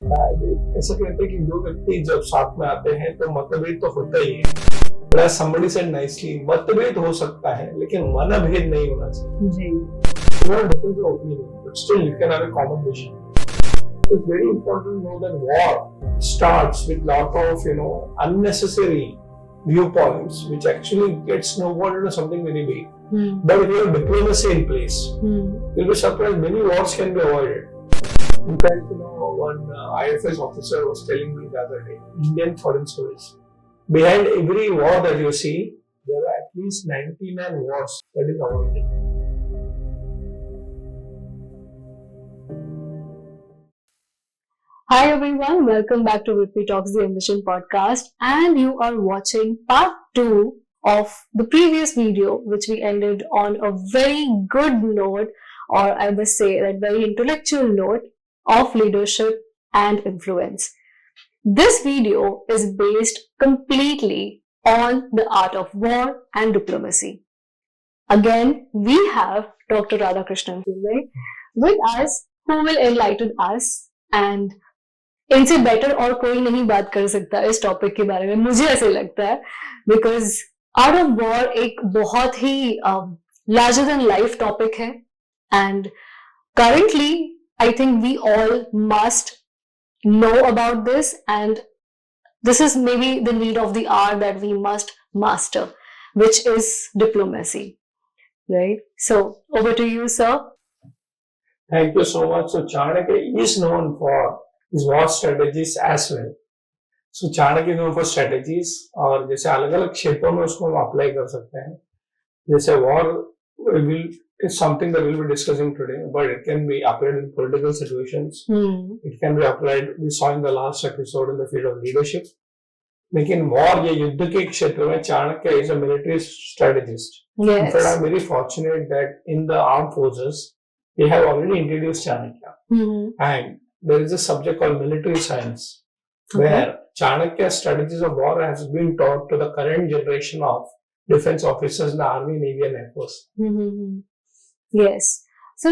ऐसा कहते हैं कि दो व्यक्ति जब साथ में आते हैं तो मतभेद तो होता ही है। But as somebody said nicely, मतभेद हो सकता है लेकिन मनभेद नहीं होना चाहिए। जी। You have difference of opinion, but still you can have a common vision. So it's very important to know that war starts with lot of unnecessary viewpoints, which actually gets snowballed into something very big. But if you have diplomacy in place, you'll be surprised many wars can be avoided. In fact, one IFS officer was telling me the other day, Indian Foreign Service, behind every war that you see, there are at least 99 wars that is avoided. Hi everyone, welcome back to Vritvi Talks the Ambition podcast, and you are watching part 2 of the previous video, which we ended on a very good note, or I must say that very intellectual note of leadership and influence. This video is based completely on the art of war and diplomacy. Again, we have Dr. RadhaKrishnan Pillai with us, who will enlighten us, and इनसे better और कोई नहीं बात कर सकता इस topic के बारे में, मुझे ऐसे लगता है, बिकॉज आर्ट ऑफ वॉर एक बहुत ही लार्जर देन लाइफ टॉपिक है, and currently I think we all must know about this, and this is maybe the need of the hour that we must master, which is diplomacy, right? So over to you, sir. Thank you so much. So Chanakya is known for his war strategies as well. So Chanakya is known for strategies, और जैसे अलग अलग क्षेत्रों में उसको हम apply कर सकते हैं. जैसे war is something that we'll be discussing today, but it can be applied in political situations. It can be applied, we saw in the last episode, in the field of leadership. लेकिन war या युद्ध के क्षेत्र में Chanakya is a military strategist. Yes. In fact, I'm very fortunate that in the armed forces we have already introduced Chanakya, and there is a subject called military science, where Chanakya's strategies of war has been taught to the current generation of defense officers in the army, navy and air force. Yes. So,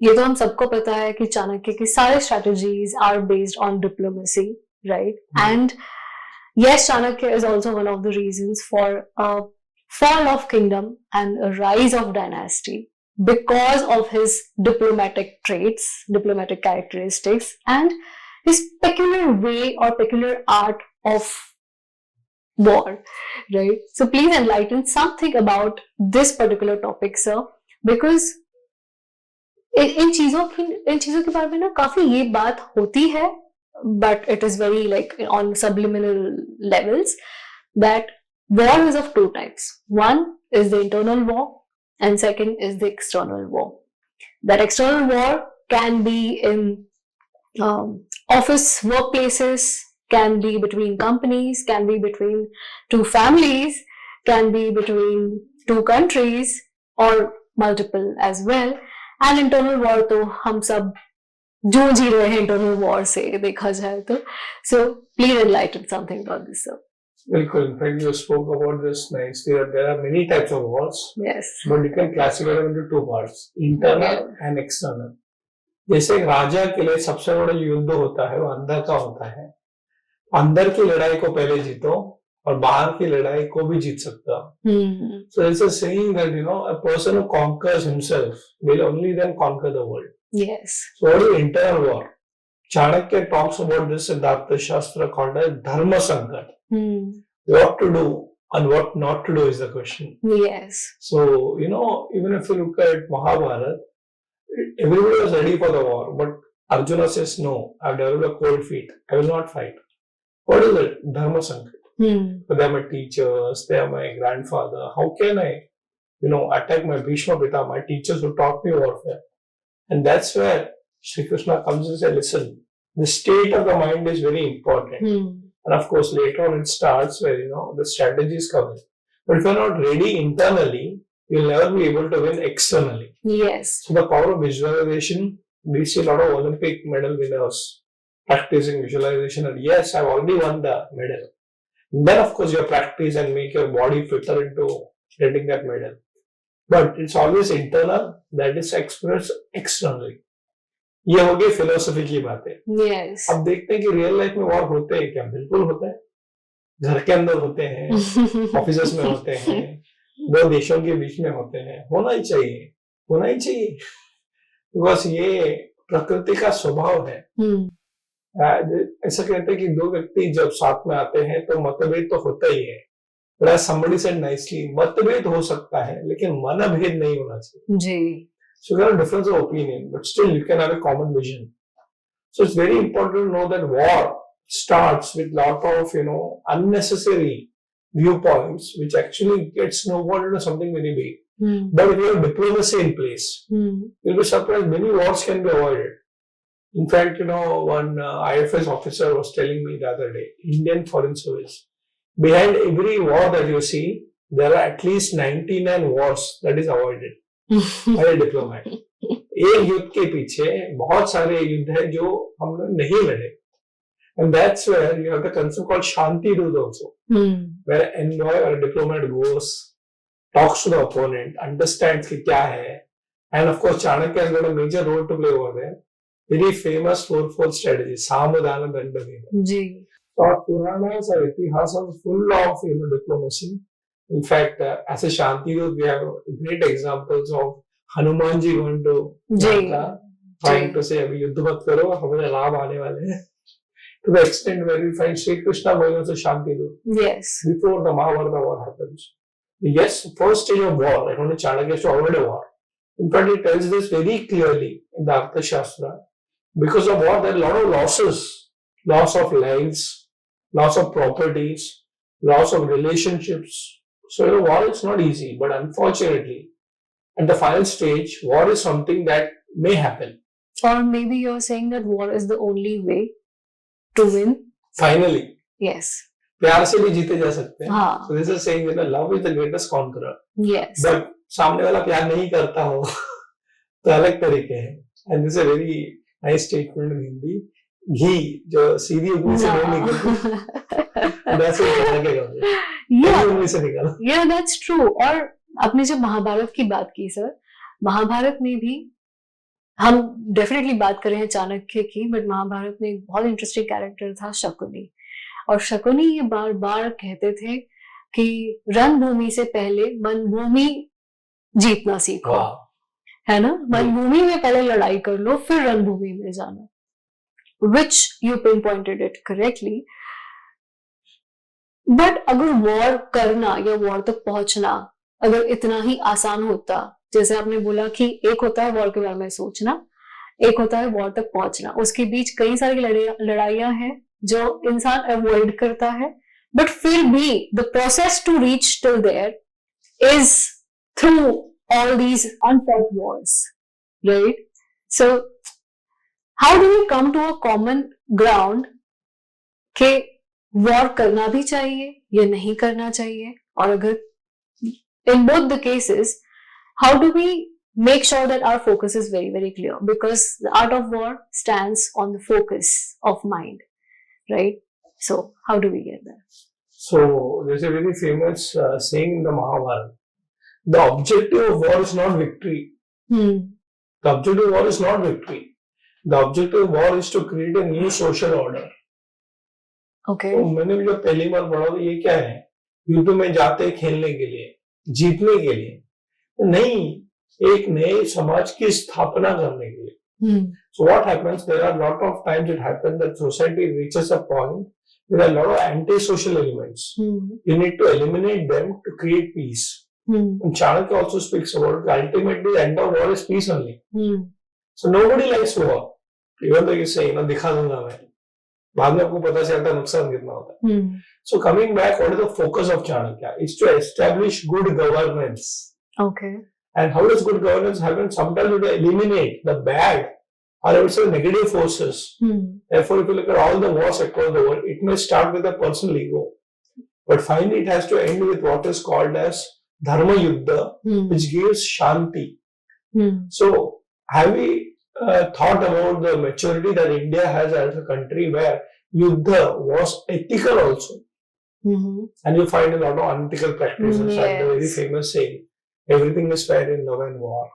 ये तो हम सबको पता है कि चाणक्य की सारे strategies are based on diplomacy, right? And yes, Chanakya is also one of the reasons for a fall of kingdom and a rise of dynasty, because of his diplomatic traits, diplomatic characteristics, and his peculiar way or peculiar art of war, right? So please enlighten something about this particular topic, sir, because इन चीजों के बारे में ना काफी ये बात होती है, but it is very like on subliminal levels, that war is of two types. One is the internal war, and second is the external war. That external war can be in office workplaces, can be between companies, can be between two families, can be between two countries, or multiple as well. And internal war तो हम सब जूझ ही रहे हैं internal war से देखा जाए तो. So please enlighten something about this, sir. Bilkul. In fact, you spoke about this nicely. There are many types of wars. Yes. But you can classify them into two parts: internal and external. जैसे राजा के लिए सबसे बड़ा युद्ध होता है वो अंदर का होता है. अंदर की लड़ाई को पहले जीतो और बाहर की लड़ाई को भी जीत सकता. So it's a saying that a person who conquers himself will only then conquer the world. Yes. So what is internal war? Chanakya talks about this in the Arthashastra called as Dharma Sankat. What to do and what not to do is the question. Yes. So, even if you look at Mahabharata, everybody was ready for the war, but Arjuna says, no, I've developed a cold feet. I will not fight. What is it? Dharma Sankat. So they are my teachers, they are my grandfather. How can I, attack my Bhishma Pita, my teachers who taught me warfare? And that's where Shri Krishna comes and says, listen, the state of the mind is very important. And of course, later on it starts where, the strategies come in. But if you're not ready internally, you'll never be able to win externally. Yes. So the power of visualization, we see a lot of Olympic medal winners practicing visualization. And yes, I've already won the medal. And then of course you practice and make your body fitter into getting that medal. But it's always internal, that is expressed externally. ये हो गई philosophy की बातें। Yes. अब देखते हैं कि real life में वॉर होते हैं क्या? बिल्कुल होते हैं, घर के अंदर होते हैं, ऑफिस में होते हैं, दो देशों के बीच में होते हैं, होना ही चाहिए, बिकॉज ये प्रकृति का स्वभाव है। ऐसा कहते हैं कि दो व्यक्ति जब साथ में आते हैं तो मतभेद तो होता ही है, but as somebody said nicely, मतभेद हो सकता है लेकिन मनभेद नहीं होना चाहिए जी। So you have a difference of opinion, but still you can have a common vision. So it's very important to know that war starts with lot of, unnecessary viewpoints, which actually gets snowballed into something very big. But if you have diplomacy in place, you'll be surprised many wars can be avoided. In fact, one IFS officer was telling me the other day, Indian Foreign Service, behind every war that you see, there are at least 99 wars that is avoided. Diplomat एक युद्ध के पीछे बहुत सारे युद्ध है जो हम लोग नहीं लड़े, and that's where you have the concept called Shanti Dut also, where envoy or a diplomat goes, talks to the opponent, understands कि क्या है, and of course Chanakya has got a major role to play over there. Very famous fourfold strategy, सामधान दंड भेद। जी। और Puranas or इतिहास are full of diplomacy. In fact, as a Shanti Dut, we have great examples of Hanumanji going to Lanka, trying to say, "Abhi yuddh mat karo, हमारे लाभ आने वाले हैं." To the extent where we find Sri Krishna going as a Shanti Dut. Yes. Before the Mahabharata war happens. Yes, first stage of war, like only Chanakya to avoid a war. In fact, it tells this very clearly in the Arthashastra. Because of war, there are a lot of losses. Loss of lives, loss of properties, loss of relationships. So, war is not easy, but unfortunately, at the final stage, war is something that may happen. Or maybe you're saying that war is the only way to win. Finally. Yes. प्यार से भी जीते जा सकते हैं. हाँ. So this is saying that love is the greatest conqueror. Yes. But सामने वाला प्यार नहीं करता हो तो अलग तरीके हैं. And this is a very nice statement in Hindi. घी जो सीधी उंगली से नहीं निकलती वैसे ही चला के गया. Yeah, that's true. और आपने जब महाभारत की बात की सर, महाभारत में भी हम डेफिनेटली बात कर रहे हैं चाणक्य की, बट महाभारत में एक बहुत इंटरेस्टिंग कैरेक्टर था शकुनी, और शकुनी ये बार बार कहते थे कि रणभूमि से पहले मनभूमि जीतना सीखो, है ना? मनभूमि में पहले लड़ाई कर लो फिर रणभूमि में जाना, which you pinpointed it correctly. But अगर वॉर करना या वॉर तक पहुंचना अगर इतना ही आसान होता, जैसे आपने बोला कि एक होता है वॉर के बारे में सोचना, एक होता है वॉर तक पहुंचना, उसके बीच कई सारी लड़ाइयां हैं जो इंसान अवॉइड करता है, बट फिर भी the process to reach till there is through all these unfought wars, right? So how do we come to a common ground के वॉर करना भी चाहिए या नहीं करना चाहिए, और अगर in both the cases how do we make sure that our focus is very very clear, because the art of war stands on the focus of mind, right? So how do we get there? So there's a very famous saying in the Mahabharata, the objective of war is not victory. The objective of war is not victory. The objective of war is to create a new social order. Okay. तो मैंने भी जब पहली बार पढ़ा तो ये क्या है, युद्ध में जाते खेलने के लिए, जीतने के लिए तो नहीं, एक नए समाज की स्थापना करने के लिए. So what happens, there are lot of times it happens that society reaches a point where a lot of anti-social elements. You need to eliminate them to create peace. And Chanakya also speaks about it. Ultimately, the end of war is peace only. So nobody likes war. Even though you say, दिखा दूंगा मैं, बाद में आपको पता चलता है नुकसान कितना होता है. So coming back, what is the focus of Chanakya? Is to establish good governance. Okay. And how does good governance happen? Sometimes you eliminate the bad, or I would say negative forces. Therefore, if you look at all the wars across the world, it may start with a personal ego, but finally it has to end with what is called as Dharma Yuddha, which gives Shanti. So, have we thought about the maturity that India has as a country where Yuddha was ethical also? And you find a lot of unethical practices, like the very famous saying, everything is fair in love and war.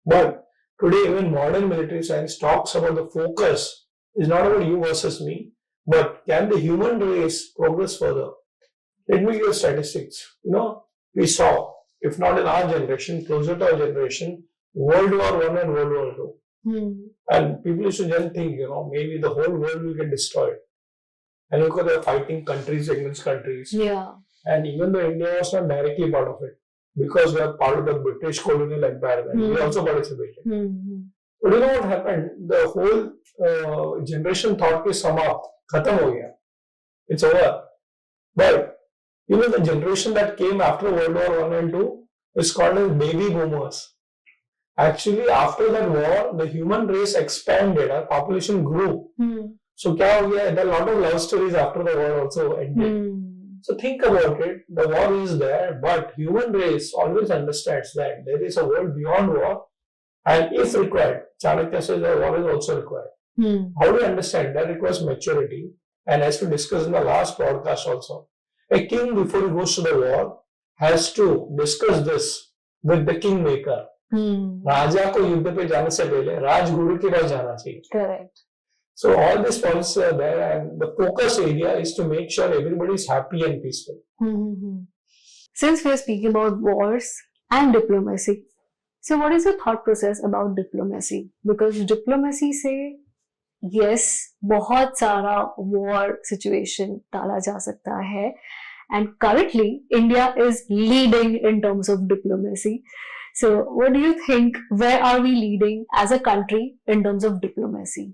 But Today, even modern military science talks about the focus is not about you versus me, but can the human race progress further? Let me give you statistics. We saw, if not in our generation, closer to our generation, World War One and World War Two. And people used to then think, maybe the whole world will get destroyed. And look at they're fighting countries against countries. Yeah. And even though India was not directly part of it, because we are part of the British colonial empire, we also participated. But you know what happened? The whole generation thought ki samapt, khatam ho gaya. It's over. But the generation that came after World War One and Two is called as baby boomers. Actually, after that war, the human race expanded, our population grew. So क्या हो गया? There are a lot of love stories after the war also ended. So think about it. The war is there, but human race always understands that there is a world beyond war, and if required, Chanakya says that war is also required. How do you understand? That requires maturity, and as we discussed in the last podcast also, a king before he goes to the war has to discuss this with the kingmaker. राजा को युद्ध पे जाने से पहले राजगुरु के पास जाना चाहिए. Correct. So all these policies are there, and the focus area is to make sure everybody is happy and peaceful. Since we are speaking about wars and diplomacy, so what is your thought process about diplomacy? Because diplomacy से yes, बहुत सारा war situation टाला जा सकता है, and currently India is leading in terms of diplomacy. So what do you think? Where are we leading as a country in terms of diplomacy?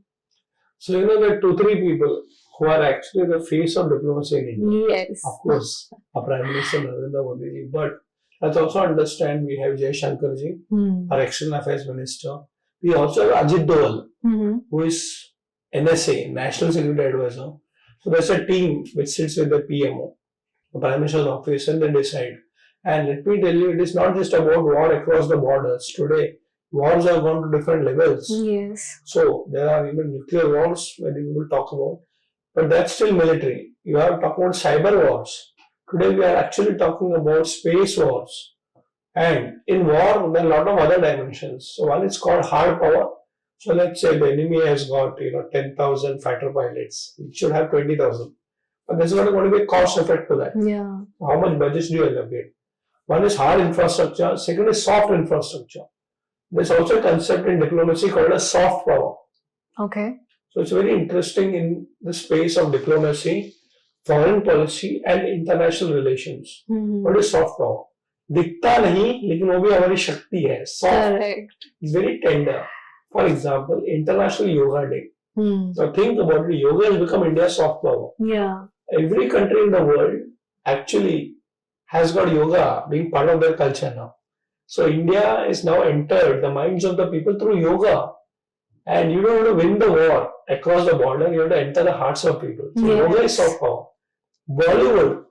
So there are 2-3 people who are actually the face of diplomacy in India. Yes. Of course, our Prime Minister Narendra Modi ji. But let's also understand we have Jai Shankar ji, our External Affairs Minister. We also have Ajit Doval, who is NSA, National Security Advisor. So there's a team which sits with the PMO, the Prime Minister's office, and they decide. And let me tell you, it is not just about war across the borders. Today, wars have gone to different levels. Yes. So there are even nuclear wars where we will talk about, but that's still military. You have to talk about cyber wars. Today we are actually talking about space wars. And in war, there are a lot of other dimensions. So one is called hard power. So let's say the enemy has got 10,000 fighter pilots. It should have 20,000. But there's going to be a cost effect to that. Yeah. How much budget do you allocate? One is hard infrastructure. Second is soft infrastructure. There's also a concept in diplomacy called as soft power. Okay. So it's very interesting in the space of diplomacy, foreign policy and international relations. What is soft power? दिखता नहीं, लेकिन वो भी हमारी शक्ति है. Soft. Correct. It's very tender. For example, International Yoga Day. So think about it. Yoga has become India's soft power. Yeah. Every country in the world actually has got yoga being part of their culture now. So India is now entered the minds of the people through yoga. And you don't have to win the war across the border, you have to enter the hearts of people. So yoga is soft power. Bollywood.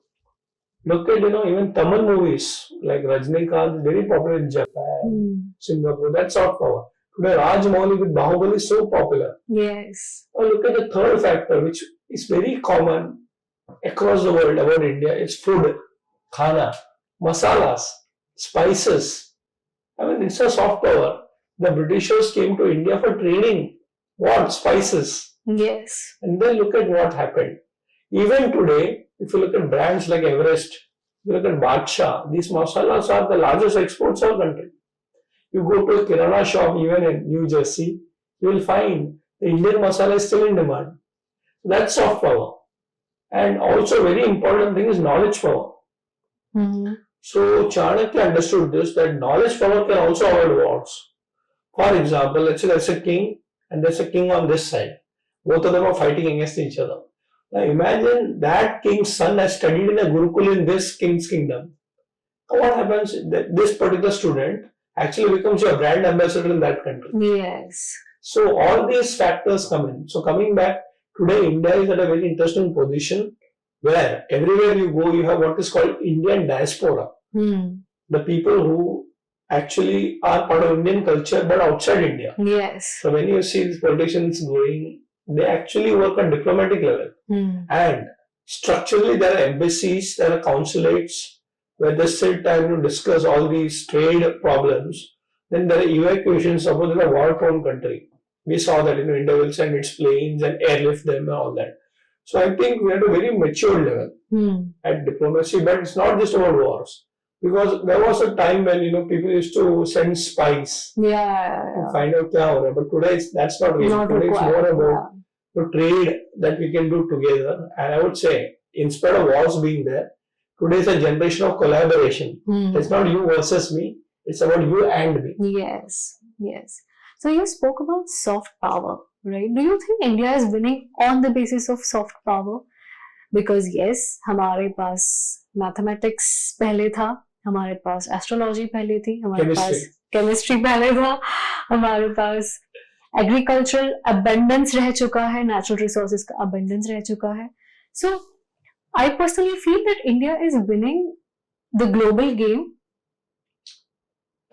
Look at, even Tamil movies like Rajnikant, very popular in Japan, Singapore, that's soft power. Today Rajmouli with Bahubali is so popular. Yes. Now look at the third factor, which is very common across the world about India, is food, khana, masalas, spices. I mean, it's a soft power. The Britishers came to India for training. What? Spices. Yes. And then look at what happened. Even today, if you look at brands like Everest, if you look at Badshah, these masalas are the largest exports of the country. You go to a kirana shop, even in New Jersey, you will find the Indian masala is still in demand. That's soft power. And also very important thing is knowledge power. So Chanakya understood this, that knowledge power can also avoid wars. For example, let's say there's a king and there's a king on this side. Both of them are fighting against each other. Now imagine that king's son has studied in a Gurukul in this king's kingdom. Now what happens? This particular student actually becomes your brand ambassador in that country. Yes. So all these factors come in. So coming back, today India is at a very interesting position where everywhere you go, you have what is called Indian diaspora. The people who actually are part of Indian culture but outside India. Yes. So when you see these politicians going, they actually work on diplomatic level. And structurally there are embassies, there are consulates where they sit and discuss all these trade problems. Then there are evacuations. Suppose in a war-torn country, we saw that India will send its planes and airlift them and all that. So I think we are at a very mature level at diplomacy, but it's not just about wars. Because there was a time when people used to send spies to find out kya ho raha hai. But today that's not really. Not Today it's more required. about the trade that we can do together. And I would say, in spite of wars being there, today is a generation of collaboration. It's not you versus me. It's about you and me. Yes, yes. So you spoke about soft power, right? Do you think India is winning on the basis of soft power? Because yes, हमारे पास mathematics पहले था, हमारे पास astrology पहले थी, हमारे पास chemistry पहले था, हमारे पास agricultural abundance रह चुका है, natural resources का abundance रह चुका है. So I personally feel that India is winning the global game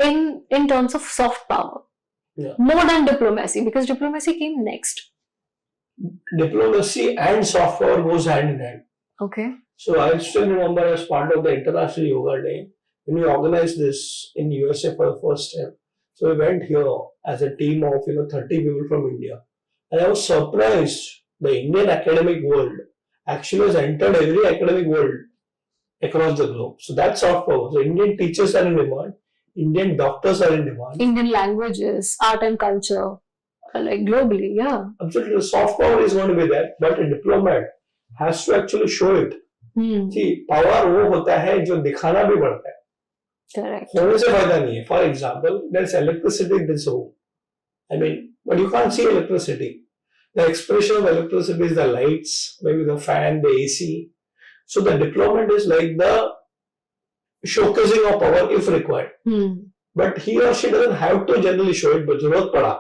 in terms of soft power, more than diplomacy, because diplomacy came next. Diplomacy and soft power goes hand in hand. Okay. So I still remember as part of the International Yoga Day, when we organized this in USA for the first time. So we went here as a team of 30 people from India. And I was surprised the Indian academic world actually has entered every academic world across the globe. So that's soft power. So Indian teachers are in demand. Indian doctors are in demand. Indian languages, art and culture, like globally, yeah. Absolutely, soft power is going to be there, but a diplomat has to actually show it. See, power वो होता है जो दिखाना भी पड़ता है. Correct. होने से फायदा नहीं है. For example, there's electricity in this room. I mean, but you can't see electricity. The expression of electricity is the lights, maybe the fan, the AC. So the diplomat is like the showcasing of power if required. But he or she doesn't have to generally show it, but जरूरत पड़ा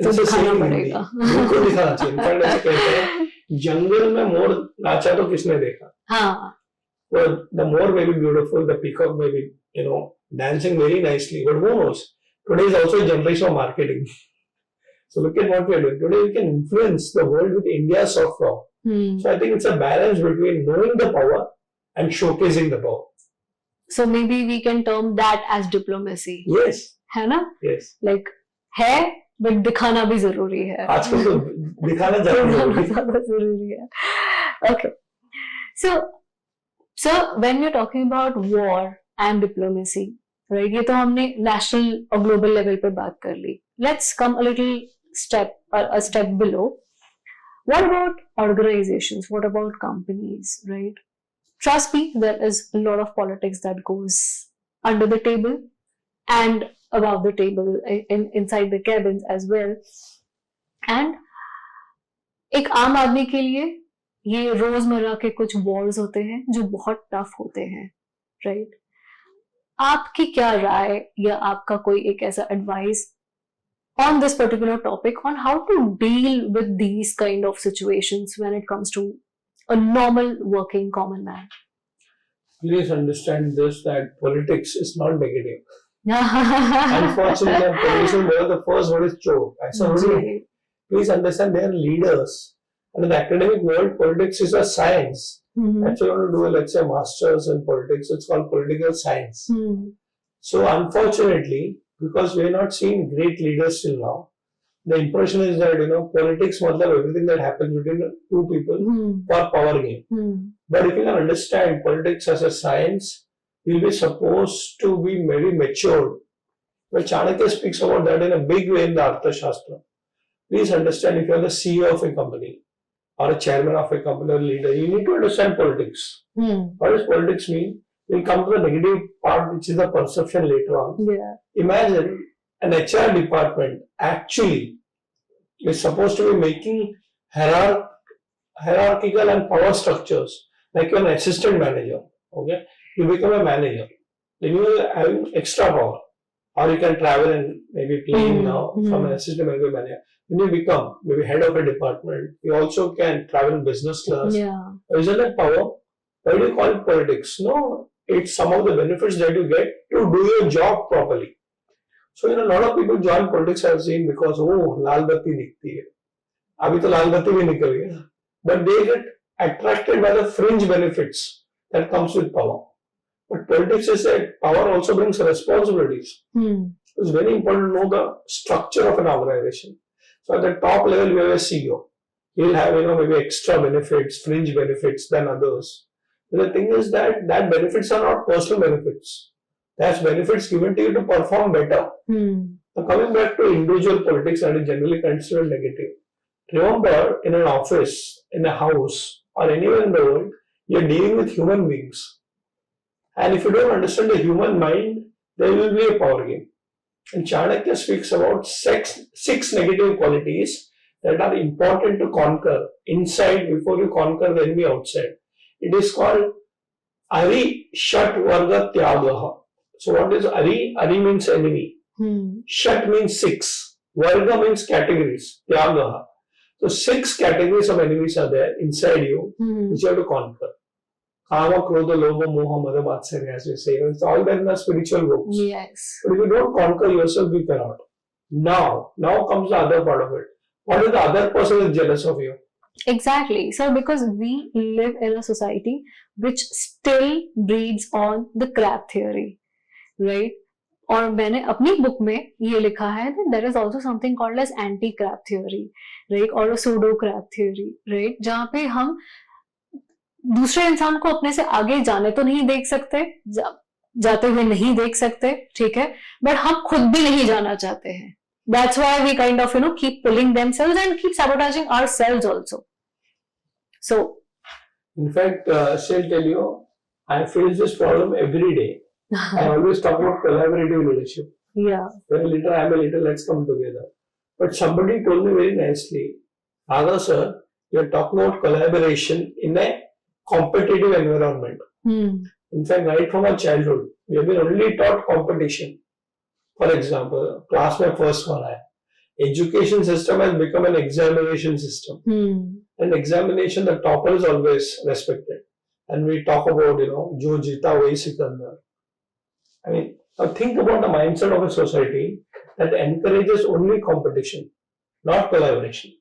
तो दिखाना पड़ेगा. बिल्कुल दिखाना चाहिए. In fact ऐसे कहते हैं जंगल में मोर नाचा तो किसने देखा? हाँ. Well, the moor may be beautiful, the peacock may be dancing very nicely, but who knows? Today is also a generation of marketing. So look at what we are doing. Today we can influence the world with India's soft power. So I think it's a balance between knowing the power and showcasing the power. So maybe we can term that as diplomacy. Yes. है ना? Yes. Like है, but दिखाना भी जरूरी है. आजकल तो दिखाना ज़्यादा जरूरी है. Okay. So when we're talking about war and diplomacy, right? ये तो हमने national और global level पे बात कर ली. Let's come a step below. What about organizations? What about companies, right? Trust me, there is a lot of politics that goes under the table and above the table, inside the cabins as well. And एक आम आदमी के लिए ये रोजमर्रा के कुछ Wars होते हैं जो बहुत टफ होते हैं, राइट? आपकी क्या राय या आपका कोई एक ऐसा advice on this particular topic on how to deal with these kind of situations when it comes to a normal working common man? Please understand this, that politics is not negative. Unfortunately, politicians were the first word is choke. Please understand they are leaders. And in the academic world, politics is a science. That's why you want to do, let's say, masters in politics. It's called political science. So unfortunately, because we are not seeing great leaders till now, the impression is that politics means everything that happens between two people for power game. But if you can understand politics as a science, you'll be supposed to be very mature. Well, Chanakya speaks about that in a big way in the Arthashastra. Please understand, if you are the CEO of a company or a chairman of a company or leader, you need to understand politics. What does politics mean? We'll come to the negative part, which is the perception later on. Yeah. Imagine an HR department actually is supposed to be making hierarchical and power structures. Like you're an assistant manager, okay? You become a manager. Then you are having extra power. Or you can travel and maybe plane now from an assistant manager to manager. When you become maybe head of a department, you also can travel in business class. Yeah. Isn't that power? Why do you call it politics? No, it's some of the benefits that you get to do your job properly. So, a lot of people join politics, I've seen, because, लाल बत्ती दिखती है. अभी तो लाल बत्ती भी निकल गया. But they get attracted by the fringe benefits that comes with power. But politics is that power also brings responsibilities. It's very important to know the structure of an organization. So at the top level, you have a CEO. He'll have, maybe extra benefits, fringe benefits than others. But the thing is that benefits are not personal benefits. That's benefits given to you to perform better. Now coming back to individual politics that is generally considered negative. Remember, in an office, in a house, or anywhere in the world, you're dealing with human beings. And if you don't understand the human mind, there will be a power game. And Chanakya speaks about six negative qualities that are important to conquer inside before you conquer the enemy outside. It is called Ari Shat Varga Tyagaha. So what is Ari? Ari means enemy. Shat means 6. Varga means categories. Tyagaha. So 6 categories of enemies are there inside you, which you have to conquer. Kama, Krodha, Lobha, Moha, Mada, Matsarya, as we say. It's all there in the spiritual books. Yes. But if you don't conquer yourself, you cannot. Now comes the other part of it. What if the other person is jealous of you? Exactly. So because we live in a society which still breeds on the crab theory, right? और मैंने अपनी book में ये लिखा है that there is also something called as anti crab theory, right? और a pseudo crab theory, right? जहाँ पे हम दूसरे इंसान को अपने से आगे जाने तो नहीं देख सकते, जाते हुए नहीं देख सकते, ठीक है, बट हम खुद भी नहीं जाना चाहते हैं. That's why we kind of keep pulling themselves and keep sabotaging ourselves also. So, in fact, she'll tell you, I face this problem every day. I always talk about collaborative leadership. Yeah. When a leader, I'm a leader, let's come together. But somebody told me very nicely, Radha sir, you're talking about collaboration in a competitive environment. In fact, right from our childhood, we have been only taught competition. For example, class mein first kona hai. Education system has become an examination system. And examination, the topper is always respected. And we talk about, jo jeeta wahi sikandar. I mean, now think about the mindset of a society that encourages only competition, not collaboration.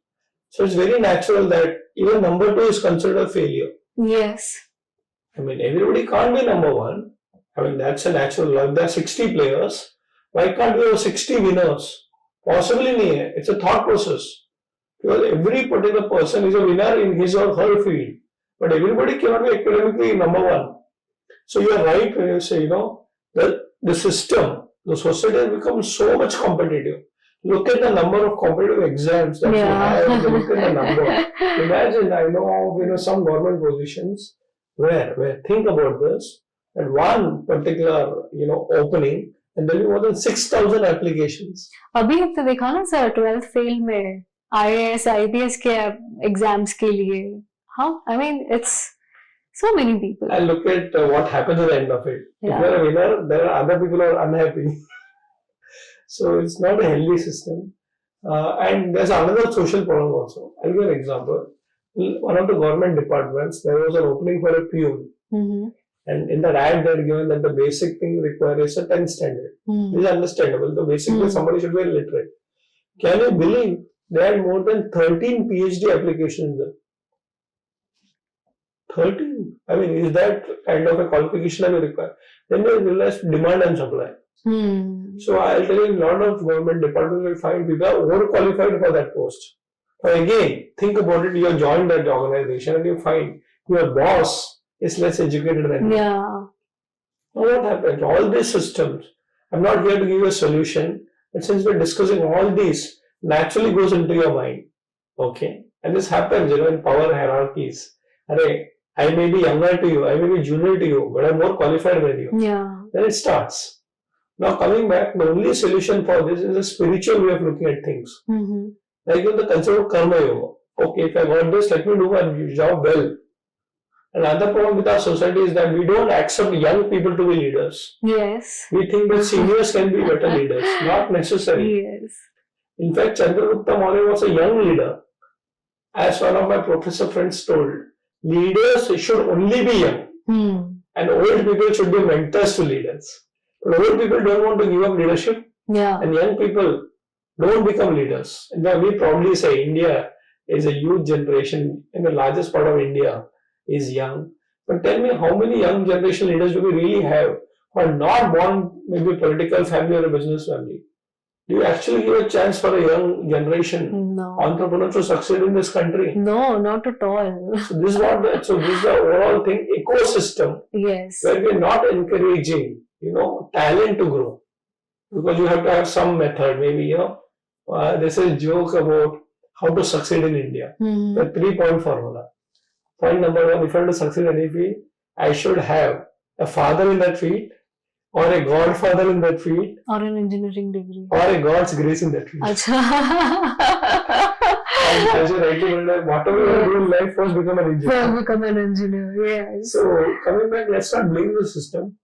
So it's very natural that even number 2 is considered a failure. Yes. I mean, everybody can't be number 1. I mean, that's a natural law. If there are 60 players, why can't we have 60 winners? Possibly nahi hai. It's a thought process. Because every particular person is a winner in his or her field. But everybody cannot be academically number 1. So you are right when you say, the system, the society has become so much competitive. Look at the number of competitive exams that you have. Look at the number. Imagine, I know of some government positions where think about this, at one particular opening, and there will be more than 6,000 applications. अभी हफ्ते देखा ना sir 12th fail में IAS IPS के exams के लिए. How? I mean, it's so many people. And look at what happens at the end of it. Yeah. If you are a winner, there are other people who are unhappy. So it's not a healthy system. And there's another social problem also. I'll give an example. One of the government departments, there was an opening for a peon. And in that ad, they had given that the basic thing required is a 10th standard. This is understandable. The basic thing, somebody should be illiterate. Can you believe they had more than 13 PhD applications there? 13? I mean, is that kind of a qualification that you require? Then they realize demand and supply. So I'll tell you, a lot of government departments will find people are overqualified for that post. But again, think about it, you have joined that organization and you find your boss is less educated than you. Yeah. Now what happens? All these systems, I'm not here to give you a solution, but since we're discussing all these, naturally goes into your mind. Okay? And this happens, in power hierarchies. I may be younger to you, I may be junior to you, but I'm more qualified than you. Yeah. Then it starts. Now coming back, the only solution for this is a spiritual way of looking at things. Like in the concept of karma yoga. Okay, if I got this, let me do my job well. Another problem with our society is that we don't accept young people to be leaders. Yes. We think that seniors can be better leaders. Not necessary. Yes. In fact, Chandragupta Maurya was a young leader. As one of my professor friends told, leaders should only be young. And old people should be mentors to leaders. But old people don't want to give up leadership. Yeah. And young people don't become leaders. In fact, we probably say India is a youth generation, and the largest part of India is young. But tell me, how many young generation leaders do we really have who are not born maybe a political family or a business family? Do you actually give a chance for a young generation No. entrepreneur to succeed in this country? No, not at all. So this is what so this is the overall thing, ecosystem, Yes. where we are not encouraging, talent to grow. Because you have to have some method, maybe, there's a joke about how to succeed in India. The 3-point formula. Point number 1, if I want to succeed in any field, I should have a father in that field, or a godfather in that field, or an engineering degree, or a God's grace in that field. And as you rightly pointed out, whatever you do in life, first become an engineer. First become an engineer, yes. So, coming back, let's not blame the system.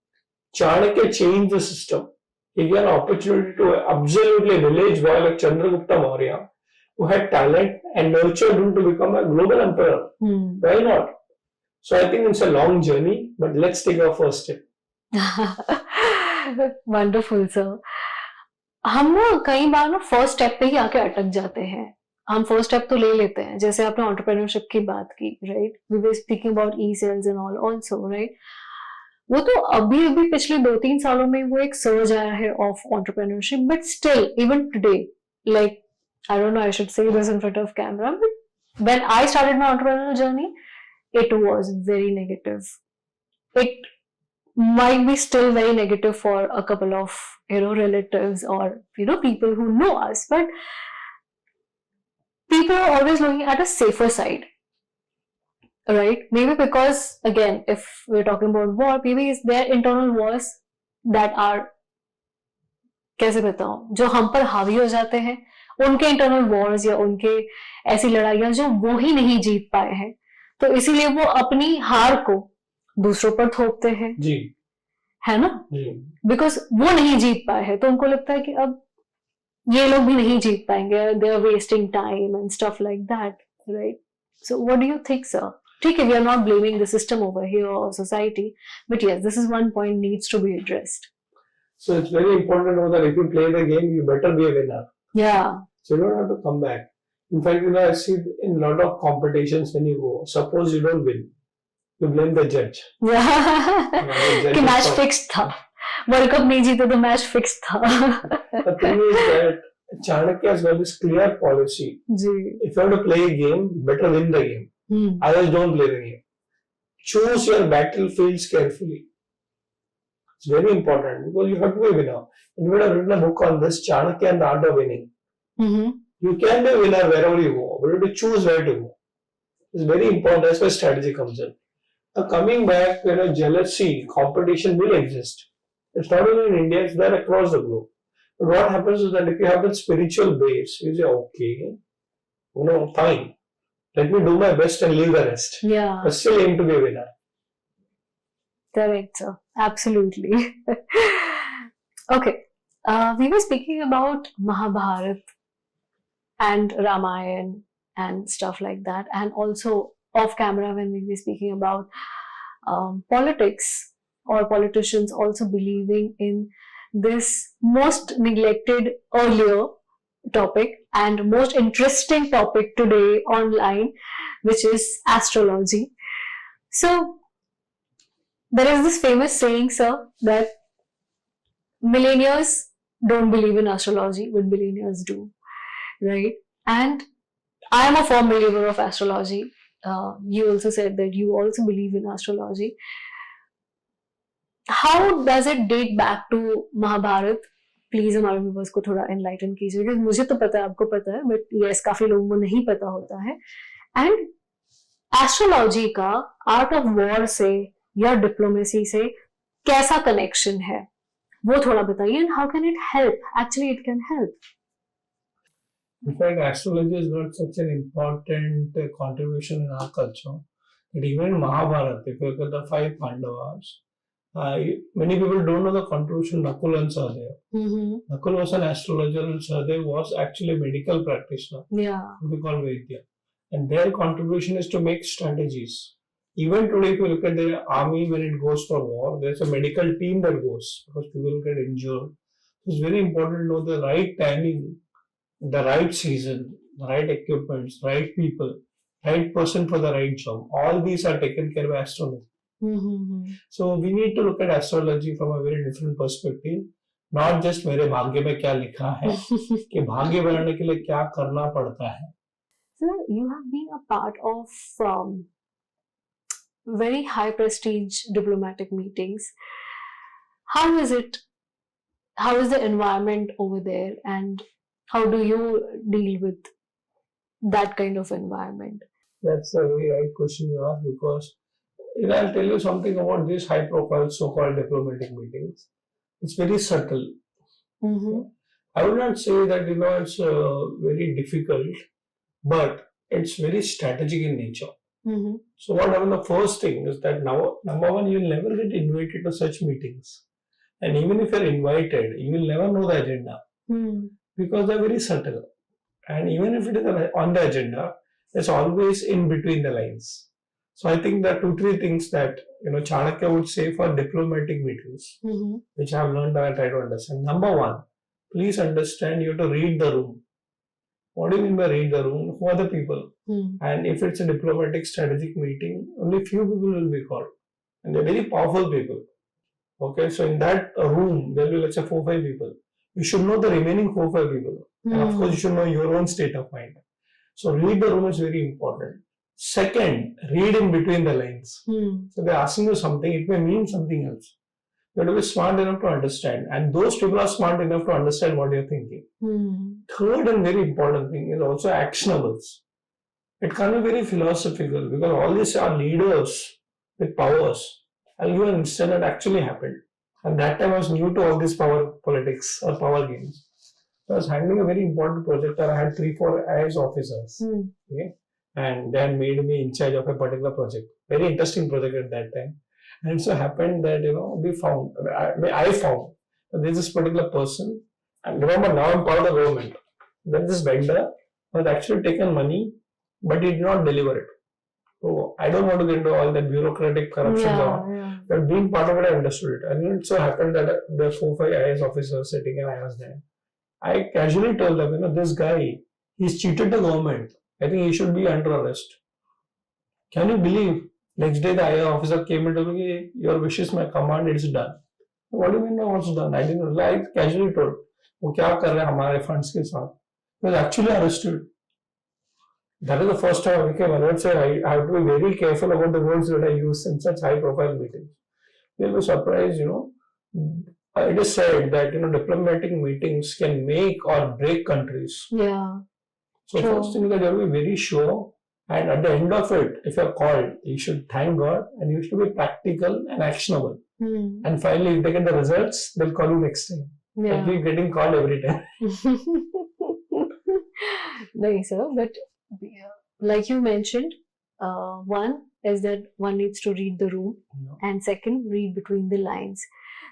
Chanakya changed the system. He gave an opportunity to absolutely a village boy like Chandragupta Maurya, who had talent and nurtured him to become a global emperor. Why not? So I think it's a long journey, but let's take our first step. Wonderful sir. हम ना कई बार ना first step पे ही आके अटक जाते हैं. हम फर्स्ट स्टेप तो ले लेते हैं, जैसे आपने एंटरप्रेन्योरशिप की बात की, right? We were speaking about e sales and all also, right? वो तो अभी अभी पिछले 2-3 सालों में वो एक सर्ज आया है of entrepreneurship, but still even today, like I don't know, I should say this in front of camera, but when I started my entrepreneurial journey, it was very negative. It might be still very negative for a couple of, relatives or, people who know us, but people are always looking at a safer side, right? Maybe because, again, if we're talking about war, maybe it's their internal wars that are, कैसे बताऊं, जो हम पर हावी हो जाते हैं, उनके इंटरनल वॉर्स या उनके ऐसी लड़ाइयां जो वो ही नहीं जीत पाए हैं, तो इसीलिए वो अपनी हार को दूसरों पर थोपते हैं जी, है ना? बिकॉज वो नहीं जीत पाए हैं तो उनको लगता है कि अब ये लोग भी नहीं जीत पाएंगे, they are wasting time and stuff like that, right? So what do you think sir? ठीक है, we are not blaming the system over here और society, but yes, this is one point needs to be addressed. So it's very important to know that if you play the game, you better be a winner. Yeah. So you don't have to come back. In fact, I see in a lot of competitions when you go, suppose you don't win, you blame the judge. Yeah. कि match fix था, world cup नहीं जीते तो match fix था. The thing is that Chanakya has got this clear policy. जी. If you want to play a game, better win the game. Others don't play the game. Choose your battlefields carefully. It's very important because you have to be a winner. And we have written a book on this, Chanakya and the Art of Winning. You can be a winner wherever you go, but you have to choose where to go. It's very important. That's where strategy comes in. Now coming back, jealousy, competition will exist. It's not only in India, it's there across the globe. But what happens is that if you have a spiritual base, you say, okay, fine. Let me do my best and leave the rest. Yeah. But still aim to be a winner. Correct, sir. Absolutely. Okay. We were speaking about Mahabharata and Ramayana and stuff like that, and also off camera when we were speaking about politics or politicians also believing in this most neglected earlier topic and most interesting topic today online, which is astrology. So there is this famous saying, sir, that millennials don't believe in astrology, but billionaires do, right? And I am a firm believer of astrology. You also said that you also believe in astrology. How does it date back to Mahabharata? Please हमारे viewers को थोड़ा enlighten कीजिए, because मुझे तो पता है, आपको पता है, but yes, काफी लोगों को नहीं पता होता है. And astrology का art of war से या डिप्लोमेसी से कैसा कनेक्शन है, वो थोड़ा बताइए. And how can it help? Actually it can help. In fact, astrology has got such an important contribution in our culture that even in Mahabharata, if you look at the 5 Pandavas, many people don't know the contribution Nakul and Sahdev. Nakul was an astrologer and Sahdev was actually a medical practitioner. Yeah. We call Vaidya. And their contribution is to make strategies. Even today, if you look at the army, when it goes for war, there's a medical team that goes because people get injured. It's very important to know the right timing, the right season, the right equipments, right people, right person for the right job. All these are taken care by astrology. Mm-hmm. So we need to look at astrology from a very different perspective. Not just मेरे भाग्य में क्या लिखा है कि भाग्य बनाने के लिए क्या करना पड़ता है. Sir, you have been a part of very high prestige diplomatic meetings. How is it? How is the environment over there, and how do you deal with that kind of environment? That's a very right question you ask, because I'll tell you something about these high profile so-called diplomatic meetings. It's very subtle. Mm-hmm. I would not say that it's very difficult, but it's very strategic in nature. Mm-hmm. So what happened? The first thing is that now, number one, you'll never get invited to such meetings, and even if you're invited, you will never know the agenda because they're very subtle. And even if it is on the agenda, it's always in between the lines. So I think there are 2-3 things that Chanakya would say for diplomatic meetings, which I have learned and I try to understand. Number one, please understand you have to read the room. What do you mean by read the room? Who are the people? And if it's a diplomatic strategic meeting, only few people will be called, and they're very powerful people. Okay, so in that room, there will be, let's say, 4-5 people. You should know the remaining 4-5 people. And of course, you should know your own state of mind. So read the room is very important. Second, read in between the lines. So they're asking you something, it may mean something else. You have to be smart enough to understand. And those people are smart enough to understand what you're thinking. Third and very important thing is also actionables. It can't be very philosophical, because all these are leaders with powers. I'll give an instance that actually happened. And that time I was new to all this power politics or power games. So I was handling a very important project and I had 3-4 IAS officers. Okay? And they had made me in charge of a particular project. Very interesting project at that time. And it so happened that, we found, I found that there's this particular person, and remember now I'm part of the government. Then this vendor was actually taken money, but he did not deliver it. So I don't want to get into all that bureaucratic corruption, but being part of it, I understood it. And it so happened that there were 4-5 IAS officers sitting and I was there. I casually told them, this guy, he's cheated the government. I think he should be under arrest. Can you believe? Next day the IAS officer came and told me, your wish is my command, it's done. What do you mean what's done? I didn't know. I casually told, वो क्या कर रहे हैं हमारे funds के साथ? He was actually arrested. That is the first time I became alert. So I have to be very careful about the words that I use in such high profile meetings. You'll be surprised, it is said that diplomatic meetings can make or break countries. Yeah. So first thing is that you have to be very sure, and at the end of it, if you're called, you should thank God and you should be practical and actionable. And finally, if they get the results, they'll call you next time. You'll be getting called every time. Nice, sir. But like you mentioned, one is that one needs to read the room, and second, read between the lines.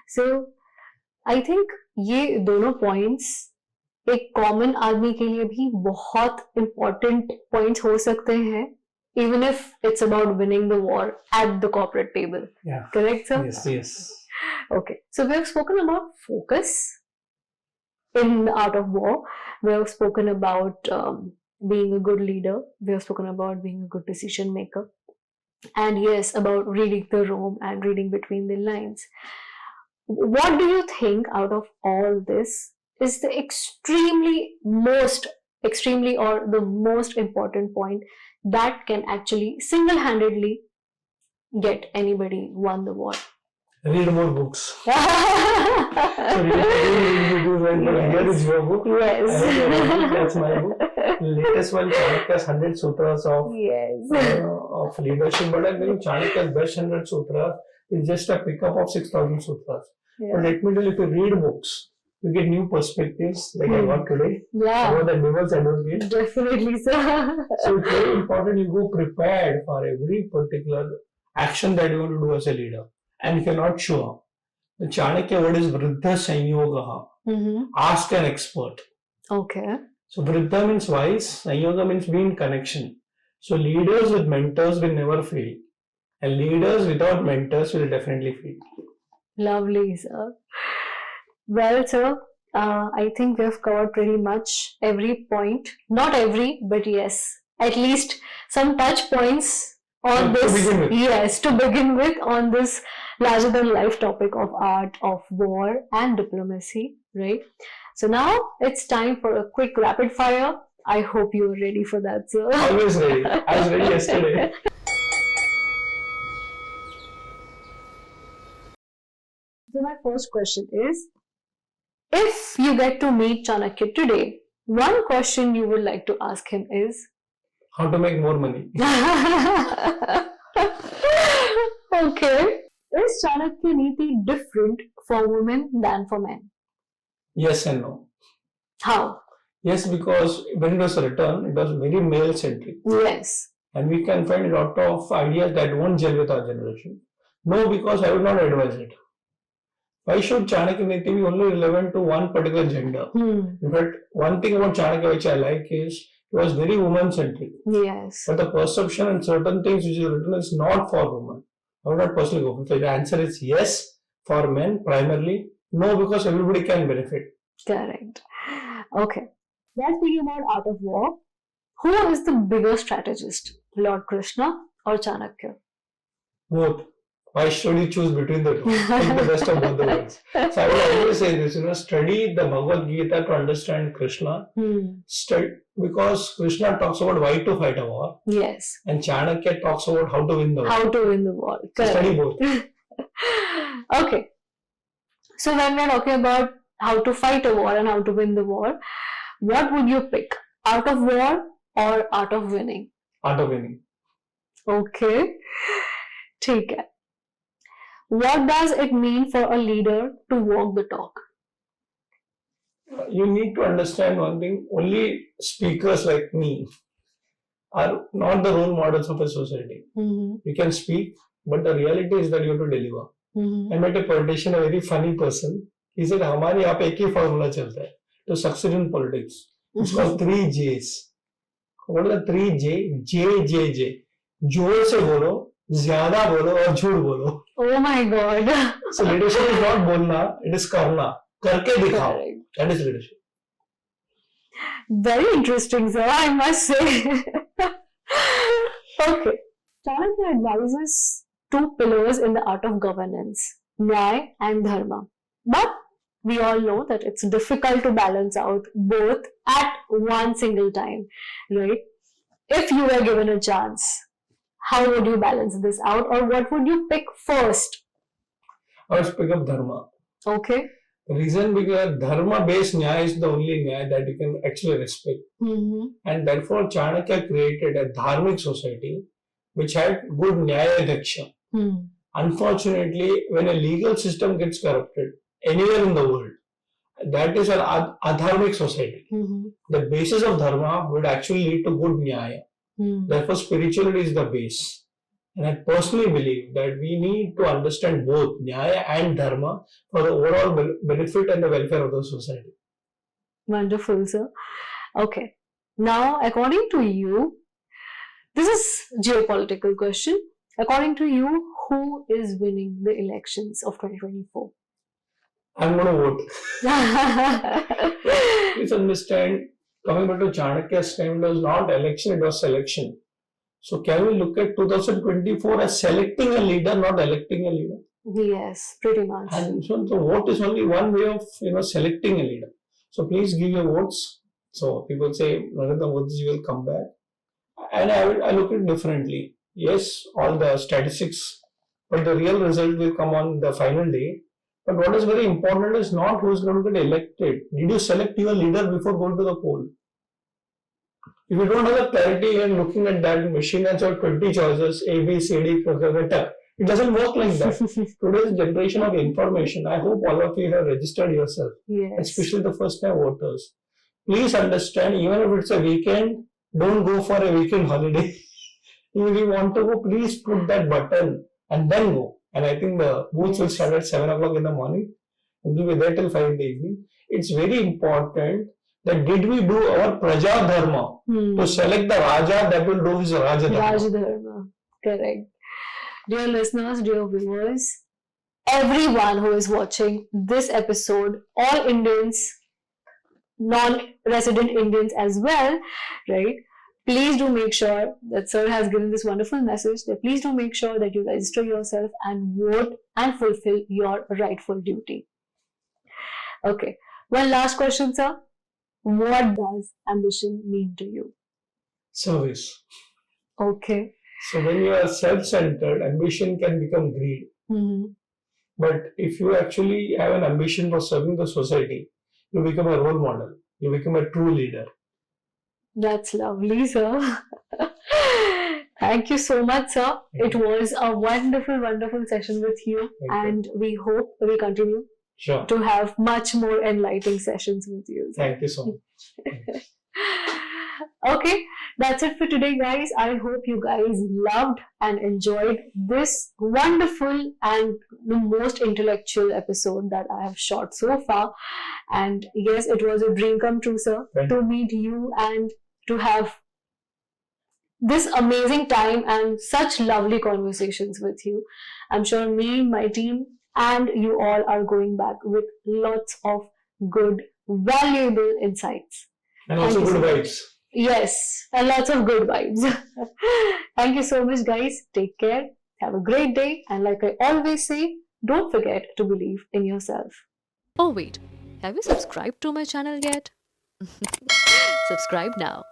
So I think ये दोनों points एक common आदमी के लिए भी बहुत important points हो सकते हैं, even if it's about winning the war at the corporate table. Yeah. Correct, sir? Yes. Okay. So we have spoken about focus in the art of war. We have spoken about being a good leader. We have spoken about being a good decision maker. And yes, about reading the room and reading between the lines. What do you think out of all this is the extremely or the most important point that can actually single-handedly get anybody won the war? Read more books. So here is your book. Yes. That's my book. Latest one, Chanakya's 100 Sutras of leadership. But I think Chanakya's best 100 Sutras is just a pickup of 6,000 Sutras. Yeah. But let me tell you, if you read books, you get new perspectives, like I got today. Yeah. About the devil's advocate. Definitely, sir. So it's very important you go prepared for every particular action that you want to do as a leader. And if you're not sure, the Chanakya word is Vriddha Sanyogaha. Ask an expert. Okay. So Vriddha means wise, Sanyoga means be in connection. So leaders with mentors will never fail. And leaders without mentors will definitely fail. Lovely, sir. Well, sir, I think we have covered pretty much every point. Not every, but yes, at least some touch points on To this, begin with. yes, to begin with, on this larger than life topic of art of war and diplomacy, right? So now it's time for a quick rapid fire. I hope you are ready for that, sir. Always ready. I was ready yesterday. So my first question is, if you get to meet Chanakya today, one question you would like to ask him is, How to make more money? okay. Is Chanakya Niti different for women than for men? Yes and no. How? Yes, because when it was written, it was very male centric. Yes. And we can find a lot of ideas that won't gel with our generation. No, because I would not advise it. Why should Chanakya Niti be only relevant to one particular gender? In fact, one thing about Chanakya which I like is it was very woman centric. Yes. But the perception and certain things which is written is not for women. I would not personally go for it. So the answer is yes for men primarily. No, because everybody can benefit. Correct. Okay. Let's begin about art of war. Who is the bigger strategist, Lord Krishna or Chanakya? Both. Why should you choose between the two? Take the best of both the worlds. So I would always say this, study the Bhagavad Gita to understand Krishna. Because Krishna talks about why to fight a war. Yes. And Chanakya talks about how to win the war. How to win the war. Correct. Study both. Okay. So when we're talking about how to fight a war and how to win the war, what would you pick? Art of war or art of winning? Art of winning. Okay. ठीक है. What does it mean for a leader to walk the talk? You need to understand one thing. Only speakers like me are not the role models of a society. You can speak, but the reality is that you have to deliver. I met a politician, a very funny person. He said, हमारे यहाँ पे एक ही formula चलता है to succeed in politics. It's called 3 J's. What are the 3 J? J. जोर से बोलो, ज्यादा बोलो और झूठ बोलो. Oh my God. So leadership is not बोलना, it is करना. करके दिखाओ. That is leadership. Very interesting, sir, I must say. Okay. Chanakya advises two pillars in the art of governance, Nyaya and Dharma. But we all know that it's difficult to balance out both at one single time, right? If you were given a chance, how would you balance this out, or what would you pick first? I would pick up Dharma. Okay. The reason because Dharma based Nyaya is the only Nyaya that you can actually respect. And therefore Chanakya created a Dharmic society which had good Nyaya Daksha. Unfortunately, when a legal system gets corrupted anywhere in the world, that is an adharmic society. The basis of Dharma would actually lead to good Nyaya. Therefore, spirituality is the base. And I personally believe that we need to understand both Nyaya and Dharma for the overall benefit and the welfare of the society. Wonderful, sir. Okay. Now, according to you, this is geopolitical question. According to you, who is winning the elections of 2024? I'm going to vote. Please understand, coming back to Chanakya's time, it was not election, it was selection. So can we look at 2024 as selecting a leader, not electing a leader? Yes, pretty much. And so the vote is only one way of selecting a leader. So please give your votes. So people say, Narendra Modi will come back. And I look at it differently. Yes, all the statistics, but the real result will come on the final day. But what is very important is not who is going to get elected. Did you select your leader before going to the poll? If you don't have the clarity and looking at that machine and so 20 choices, A, B, C, D, it doesn't work like that. Today's generation of information, I hope all of you have registered yourself, especially the first time voters. Please understand, even if it's a weekend, don't go for a weekend holiday. If you want to go, please put that button and then go. And I think the booths will start at 7 o'clock in the morning and will be there till 5 in the evening. It's very important that did we do our Praja Dharma to select the Raja that will do his Raja Dharma. Raja Dharma, correct. Dear listeners, dear viewers, everyone who is watching this episode, all Indians, non-resident Indians as well, right? please do make sure that Sir has given this wonderful message that please do make sure that you register yourself and vote and fulfill your rightful duty. Okay. One last question, Sir. What does ambition mean to you? Service. Okay. So when you are self-centered, ambition can become greed. Mm-hmm. But if you actually have an ambition for serving the society, you become a role model. You become a true leader. That's lovely, Sir. Thank you so much, Sir. It was a wonderful, wonderful session with you. And we hope we continue to have much more enlightening sessions with you. Sir. Thank you so much. Okay, that's it for today, guys. I hope you guys loved and enjoyed this wonderful and the most intellectual episode that I have shot so far. And yes, it was a dream come true, Sir, to meet you and to have this amazing time and such lovely conversations with you. I'm sure me, my team, and you all are going back with lots of good, valuable insights. And also good vibes. Yes, and lots of good vibes. Thank you so much, guys. Take care. Have a great day. And like I always say, don't forget to believe in yourself. Oh wait, have you subscribed to my channel yet? Subscribe now